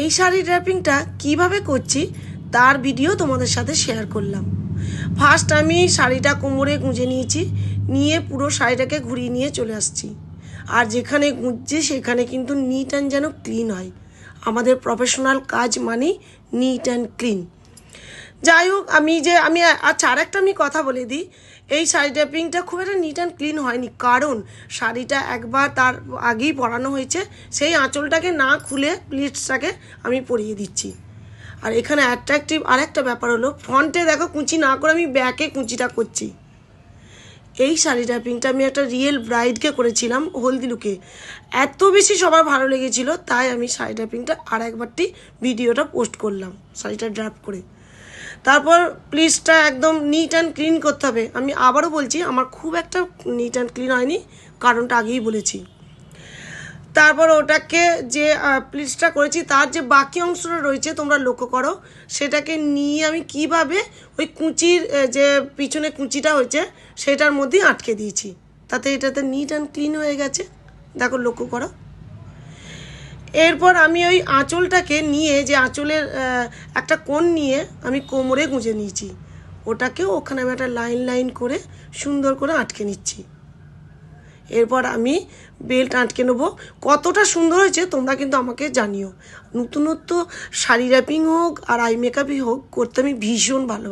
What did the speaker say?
এই শাড়ি ড্র্যাপিংটা কিভাবে করছি তার ভিডিও তোমাদের সাথে শেয়ার করলাম। ফার্স্ট আমি শাড়িটা কোমরে গুঁজে নিয়েছি, নিয়ে পুরো শাড়িটাকে ঘুরিয়ে নিয়ে চলে আসছি। আর যেখানে গুঁজছি সেখানে কিন্তু নিট অ্যান্ড যেন ক্লিন হয়। আমাদের প্রফেশনাল কাজ মানেই নিট অ্যান্ড ক্লিন। যাই হোক, আমি আচ্ছা আরেকটা আমি কথা বলে দিই, এই শাড়ি ড্র্যাপিংটা খুব একটা নিট অ্যান্ড ক্লিন হয়নি, কারণ শাড়িটা একবার তার আগেই পরানো হয়েছে। সেই আঁচলটাকে না খুলে প্লিটসটাকে আমি পরিয়ে দিচ্ছি। আর এখানে অ্যাট্রাকটিভ আরেকটা ব্যাপার হলো, ফ্রন্টে দেখো কুঁচি না করে আমি ব্যাকে কুঁচিটা করছি। এই শাড়ি ড্র্যাপিংটা আমি একটা রিয়েল ব্রাইডকে করেছিলাম হলদি লুকে, এত বেশি সবার ভালো লেগেছিল, তাই আমি শাড়ি ড্র্যাপিংটা আর একবারটি ভিডিওটা পোস্ট করলাম শাড়িটা ড্র্যাপ করে। তারপর প্লিজটা একদম নিট অ্যান্ড ক্লিন করতে হবে। আমি আবারও বলছি, আমার খুব একটা নিট অ্যান্ড ক্লিন হয়নি, কারণটা আগেই বলেছি। তারপর ওটাকে যে প্লিজটা করেছি তার যে বাকি অংশটা রয়েছে তোমরা লক্ষ্য করো, সেটাকে নিয়ে আমি কিভাবে ওই কুঁচির যে পিছনে কুঁচিটা হয়েছে সেটার মধ্যেই আটকে দিয়েছি, তাতে এটাতে নিট অ্যান্ড ক্লিন হয়ে গেছে। দেখো, লক্ষ্য করো। এরপর আমি ওই আঁচলটাকে নিয়ে, যে আঁচলের একটা কোণ নিয়ে আমি কোমরে গুঁজে নিয়েছি, ওটাকেও ওখানে আমি একটা লাইন লাইন করে সুন্দর করে আটকে নিচ্ছি। এরপর আমি বেল্ট আটকে নেবো। কতটা সুন্দর হয়েছে তোমরা কিন্তু আমাকে জানিও। নতুনত্ব শাড়ি র্যাপিং হোক আর আই মেকআপই হোক, করতে আমি ভীষণ ভালো।